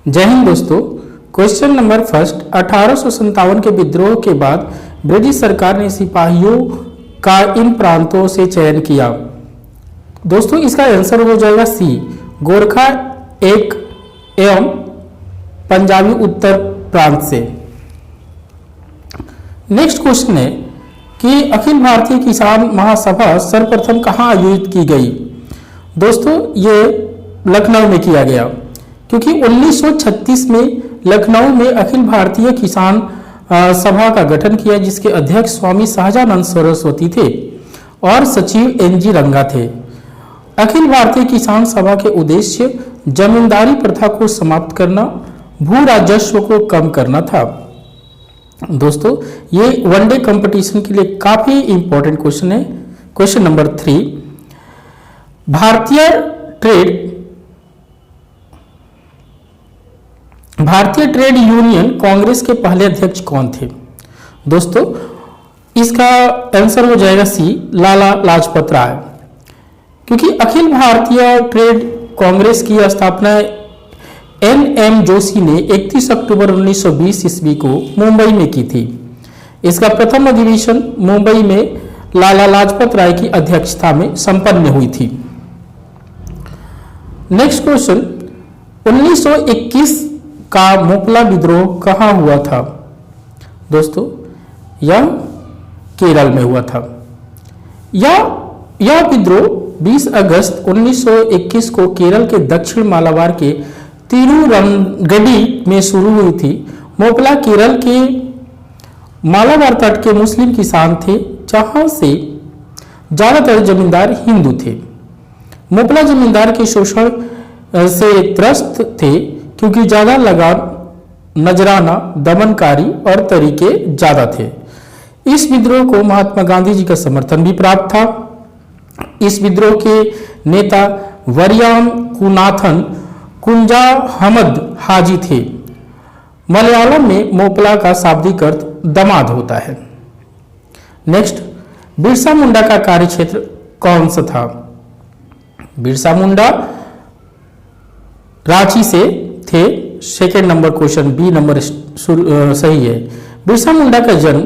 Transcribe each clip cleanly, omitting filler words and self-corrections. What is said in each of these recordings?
जय हिंद दोस्तों। Question number first, 1857 के विद्रोह के बाद ब्रिटिश सरकार ने सिपाहियों का इन प्रांतों से चयन किया। दोस्तों इसका आंसर हो जाएगा सी, गोरखा एक एवं पंजाबी उत्तर प्रांत से। नेक्स्ट क्वेश्चन है कि अखिल भारतीय किसान महासभा सर्वप्रथम कहां आयोजित की गई। दोस्तों ये लखनऊ में किया गया, क्योंकि 1936 में लखनऊ में अखिल भारतीय किसान सभा का गठन किया, जिसके अध्यक्ष स्वामी शाहजानंद सरस्वती थे और सचिव एनजी रंगा थे। अखिल भारतीय किसान सभा के उद्देश्य जमींदारी प्रथा को समाप्त करना, भू राजस्व को कम करना था। दोस्तों ये वनडे कंपटीशन के लिए काफी इंपॉर्टेंट क्वेश्चन है। क्वेश्चन नंबर 3, भारतीय ट्रेड यूनियन कांग्रेस के पहले अध्यक्ष कौन थे। दोस्तों इसका आंसर हो जाएगा सी, लाला लाजपत राय, क्योंकि अखिल भारतीय ट्रेड कांग्रेस की स्थापना एन.एम. जोशी ने 31 अक्टूबर 1920 ईस्वी को मुंबई में की थी। इसका प्रथम अधिवेशन मुंबई में लाला लाजपत राय की अध्यक्षता में संपन्न हुई थी। नेक्स्ट क्वेश्चन, 1921 का मोपला विद्रोह कहां हुआ था। दोस्तों यह केरल में हुआ था। यह विद्रोह 20 अगस्त 1921 को केरल के दक्षिण मालाबार के तिरुरंगडी में शुरू हुई थी। मोपला केरल के मालाबार तट के मुस्लिम किसान थे, जहां से ज्यादातर जमींदार हिंदू थे। मोपला जमींदार के शोषण से त्रस्त थे, क्योंकि ज्यादा लगान, नजराना, दमनकारी और तरीके ज्यादा थे। इस विद्रोह को महात्मा गांधी जी का समर्थन भी प्राप्त था। इस विद्रोह के नेता वरियाम कुनाथन कुंजाहमद हाजी थे। मलयालम में मोपला का शाब्दिक अर्थ दामाद होता है। नेक्स्ट, बिरसा मुंडा का कार्यक्षेत्र कौन सा था। बिरसा मुंडा रांची से थे। Second number question, B number सही है। बिरसा मुंडा का जन्म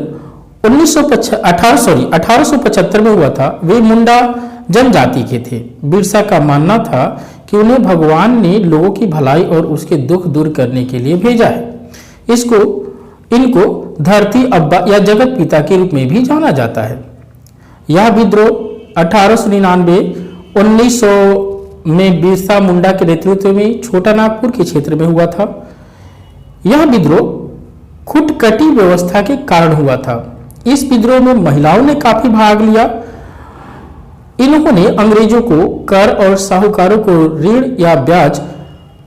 1875 में हुआ था। वे मुंडा जनजाति के थे। बिरसा का मानना था कि उन्हें भगवान ने लोगों की भलाई और उसके दुख दूर करने के लिए भेजा है। इनको धरती अब्बा या जगत पिता के रूप में भी जाना जाता है। यह विद्रोह 1899 1900 में बिरसा मुंडा के नेतृत्व में छोटा नागपुर के क्षेत्र में हुआ था। यह विद्रोह खुटकटी व्यवस्था के कारण हुआ था। इस विद्रोह में महिलाओं ने काफी भाग लिया। इन्होंने अंग्रेजों को कर और साहूकारों को ऋण या ब्याज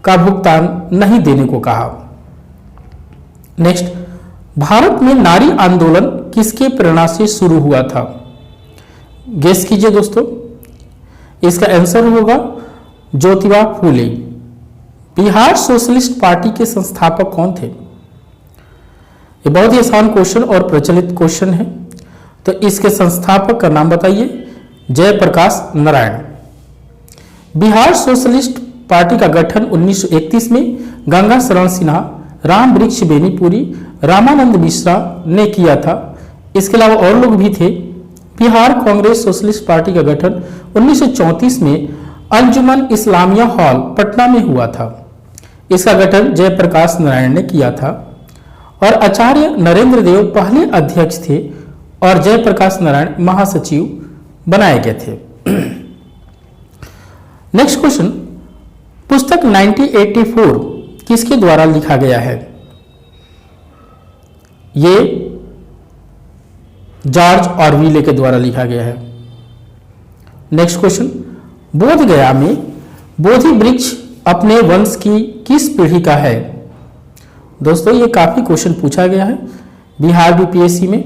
का भुगतान नहीं देने को कहा। नेक्स्ट, भारत में नारी आंदोलन किसके प्रेरणा से शुरू हुआ था। गेस कीजिए दोस्तों, इसका आंसर होगा ज्योतिबा फूले। बिहार सोशलिस्ट पार्टी के संस्थापक कौन थे। ये बहुत ही आसान क्वेश्चन और प्रचलित क्वेश्चन है, तो इसके संस्थापक का नाम बताइए। जयप्रकाश नारायण। बिहार सोशलिस्ट पार्टी का गठन 1931 में गंगा शरण सिन्हा, राम वृक्ष बेनीपुरी, रामानंद मिश्रा ने किया था। इसके अलावा और लोग भी थे। बिहार कांग्रेस सोशलिस्ट पार्टी का गठन 1934 में अंजुमन इस्लामिया हॉल पटना में हुआ था। इसका गठन जयप्रकाश नारायण ने किया था और आचार्य नरेंद्र देव पहले अध्यक्ष थे और जयप्रकाश नारायण महासचिव बनाए गए थे। नेक्स्ट क्वेश्चन, पुस्तक 1984 किसके द्वारा लिखा गया है। ये जॉर्ज ऑरविले के द्वारा लिखा गया है। नेक्स्ट क्वेश्चन, बोध गया में बोधि वृक्ष अपने वंश की किस पीढ़ी का है। दोस्तों ये काफी क्वेश्चन पूछा गया है बिहार बीपीएससी में।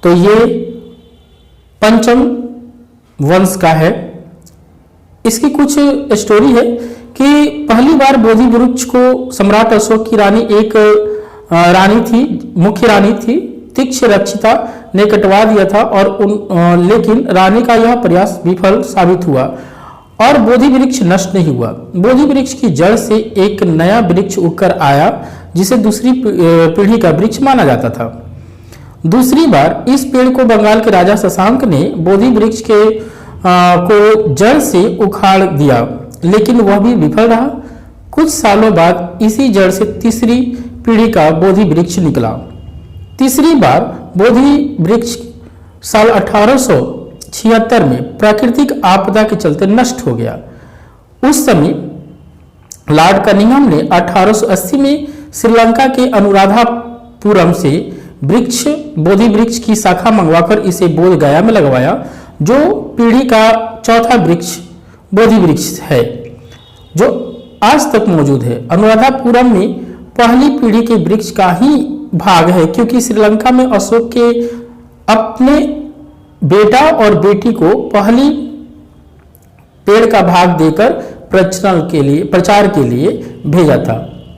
तो ये पंचम वंश का है। इसकी कुछ स्टोरी है कि पहली बार बोधि वृक्ष को सम्राट अशोक की रानी एक रानी थी, मुख्य रानी थी, तीक्ष्ण रक्षिता ने कटवा दिया था और लेकिन रानी का यह प्रयास विफल साबित हुआ और बोधि वृक्ष नष्ट नहीं हुआ। बोधि वृक्ष की जड़ से एक नया वृक्ष उगकर आया जिसे दूसरी पीढ़ी का वृक्ष माना जाता था। दूसरी बार इस पेड़ को बंगाल के राजा शशांक ने बोधि वृक्ष को जड़ से उखाड़ दिया, लेकिन वह भी विफल रहा। कुछ सालों बाद इसी जड़ से तीसरी पीढ़ी का बोधि वृक्ष निकला। तीसरी बार बोधि वृक्ष साल 1876 में प्राकृतिक आपदा के चलते नष्ट हो गया। उस समय लॉर्ड कनिंघम ने 1880 में श्रीलंका के अनुराधापुरम से बोधि वृक्ष की शाखा मंगवाकर इसे बोध गया में लगवाया, जो पीढ़ी का चौथा वृक्ष बोधि वृक्ष है जो आज तक मौजूद है। अनुराधापुरम में पहली पीढ़ी के वृक्ष का ही भाग है, क्योंकि श्रीलंका में अशोक के अपने बेटा और बेटी को पहली पेड़ का भाग देकर प्रचार के लिए भेजा था।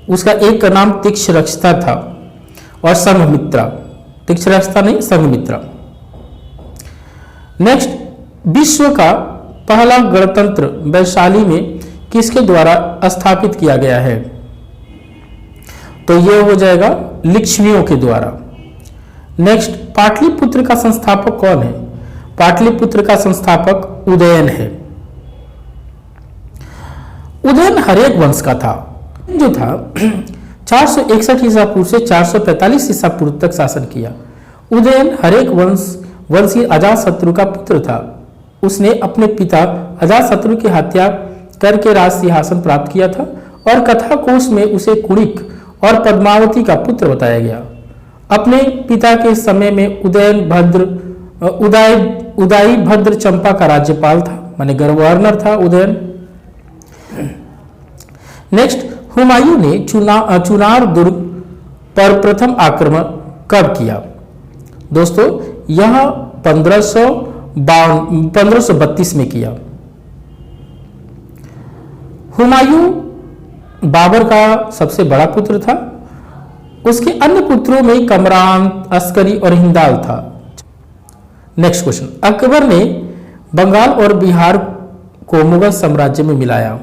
उसका एक का नाम तीक्ष्णरक्षता था और संघमित्रा, तीक्ष्णरक्षता नहीं संघमित्रा। नेक्स्ट, विश्व का पहला गणतंत्र वैशाली में किसके द्वारा स्थापित किया गया है? तो यह हो जाएगा लिच्छवियों के द्वारा। नेक्स्ट, पाटलिपुत्र का संस्थापक कौन है? पाटलिपुत्र का संस्थापक उदयन है। उदयन हर्यक वंश का था, जो था 461 ईसा पूर्व से 445 ईसा पूर्व तक शासन किया। उदयन हर्यक वंशी अजातशत्रु का पुत्र था। उसने अपने पिता अजातशत्रु की हत्या करके राज सिंहासन प्राप्त किया था और कथा कोश में उसे कुणिक और पद्मावती का पुत्र बताया गया। अपने पिता के समय में उदयी भद्र चंपा का राज्यपाल था, माने गवर्नर था उदयन। नेक्स्ट, हुमायूं ने चुनार दुर्ग पर प्रथम आक्रमण कब किया? दोस्तों, यह 1532 में किया। हुमायूं बाबर का सबसे बड़ा पुत्र था। उसके अन्य पुत्रों में कमरान, अस्करी और हिंदाल था। नेक्स्ट क्वेश्चन, अकबर ने बंगाल और बिहार को मुगल साम्राज्य में मिलाया,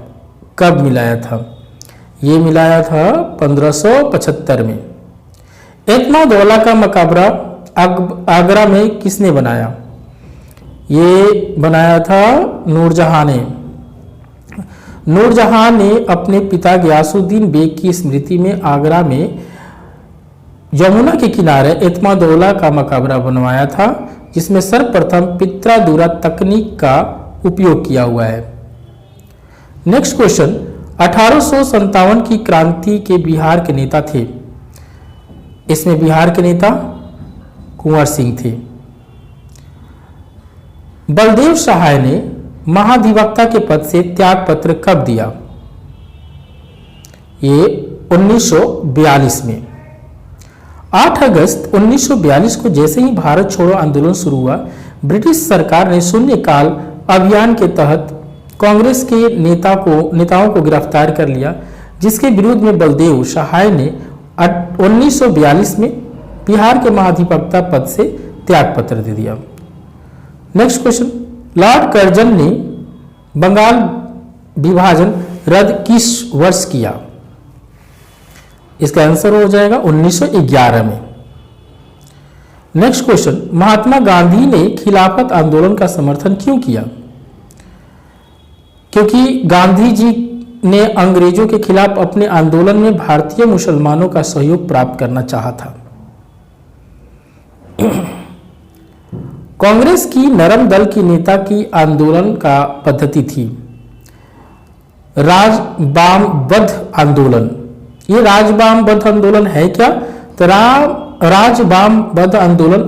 कब मिलाया था? ये मिलाया था 1575 में। एतमादौला का मकबरा आगरा में किसने बनाया? ये बनाया था नूरजहां ने। नूरजहां ने अपने पिता गयासुद्दीन बेग की स्मृति में आगरा में यमुना के किनारे एतमादौला का मकबरा बनवाया था, जिसमें सर्वप्रथम पित्रादुरा तकनीक का उपयोग किया हुआ है। नेक्स्ट क्वेश्चन, 1857 की क्रांति के बिहार के नेता थे। इसमें बिहार के नेता कुंवर सिंह थे। बलदेव सहाय ने महाधिवक्ता के पद से त्याग पत्र कब दिया? ये 1942 में। 8 अगस्त 1942 को जैसे ही भारत छोड़ो आंदोलन शुरू हुआ, ब्रिटिश सरकार ने शून्यकाल अभियान के तहत कांग्रेस के नेताओं को गिरफ्तार कर लिया, जिसके विरोध में बलदेव सहाय ने 1942 में बिहार के महाधिवक्ता पद से त्याग पत्र दे दिया। नेक्स्ट क्वेश्चन, लॉर्ड कर्जन ने बंगाल विभाजन रद्द किस वर्ष किया? इसका आंसर हो जाएगा 1911 में। नेक्स्ट क्वेश्चन, महात्मा गांधी ने खिलाफत आंदोलन का समर्थन क्यों किया? क्योंकि गांधी जी ने अंग्रेजों के खिलाफ अपने आंदोलन में भारतीय मुसलमानों का सहयोग प्राप्त करना चाहा था। कांग्रेस की नरम दल की नेता की आंदोलन का पद्धति थी राजबामबद्ध आंदोलन। ये राजबामबद्ध आंदोलन है क्या? तो राजबामबद्ध आंदोलन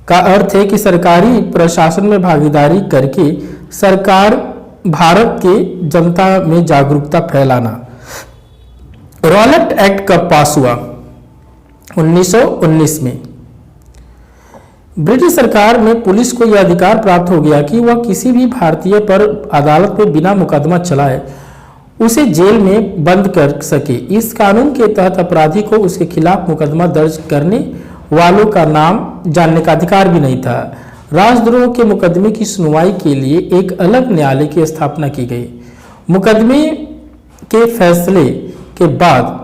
का अर्थ है कि सरकारी प्रशासन में भागीदारी करके सरकार भारत के जनता में जागरूकता फैलाना। रॉलेट एक्ट कब पास हुआ? 1919 में। ब्रिटिश सरकार में पुलिस को यह अधिकार प्राप्त हो गया कि वह किसी भी भारतीय पर अदालत में बिना मुकदमा चलाए उसे जेल में बंद कर सके। इस कानून के तहत अपराधी को उसके खिलाफ मुकदमा दर्ज करने वालों का नाम जानने का अधिकार भी नहीं था। राजद्रोह के मुकदमे की सुनवाई के लिए एक अलग न्यायालय की स्थापना की गई। मुकदमे के फैसले के बाद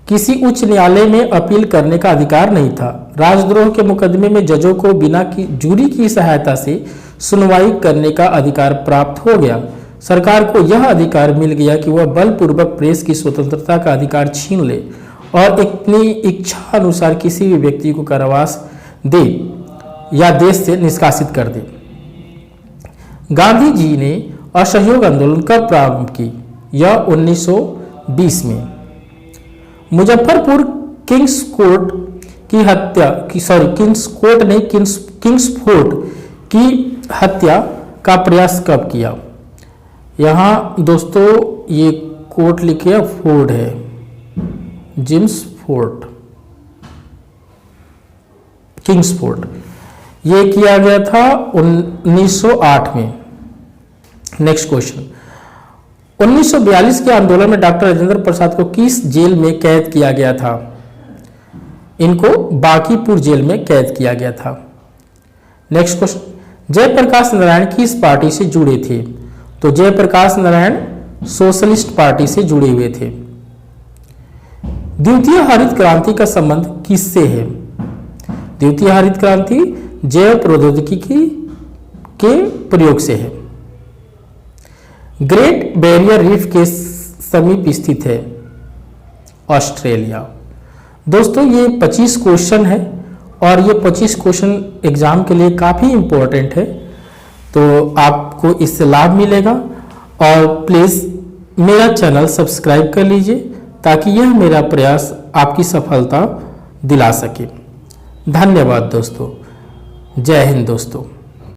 किसी उच्च न्यायालय में अपील करने का अधिकार नहीं था। राजद्रोह के मुकदमे में जजों को बिना जूरी की सहायता से सुनवाई करने का अधिकार प्राप्त हो गया। सरकार को यह अधिकार मिल गया कि वह बलपूर्वक प्रेस की स्वतंत्रता का अधिकार छीन ले और अपनी इच्छा अनुसार किसी भी व्यक्ति को कारावास दे या देश से निष्कासित कर दे। गांधी जी ने असहयोग आंदोलन कब प्रारंभ की? यह 1920 में। मुजफ्फरपुर किंग्सफोर्ट की हत्या का प्रयास कब किया? यहाँ दोस्तों ये कोर्ट लिखे फोर्ड है, जेम्स फोर्ड, किंग्सफोर्ट। ये किया गया था 1908 में। नेक्स्ट क्वेश्चन, 1942 के आंदोलन में डॉक्टर राजेंद्र प्रसाद को किस जेल में कैद किया गया था? इनको बांकीपुर जेल में कैद किया गया था। नेक्स्ट क्वेश्चन, जयप्रकाश नारायण किस पार्टी से जुड़े थे? तो जयप्रकाश नारायण सोशलिस्ट पार्टी से जुड़े हुए थे। द्वितीय हरित क्रांति का संबंध किससे है? द्वितीय हरित क्रांति जैव प्रौद्योगिकी के प्रयोग से है। ग्रेट बैरियर रीफ के समीप स्थित है ऑस्ट्रेलिया। दोस्तों ये 25 क्वेश्चन है और ये 25 क्वेश्चन एग्जाम के लिए काफ़ी इंपॉर्टेंट है, तो आपको इससे लाभ मिलेगा। और प्लीज़ मेरा चैनल सब्सक्राइब कर लीजिए ताकि यह मेरा प्रयास आपकी सफलता दिला सके। धन्यवाद दोस्तों। जय हिंद दोस्तों।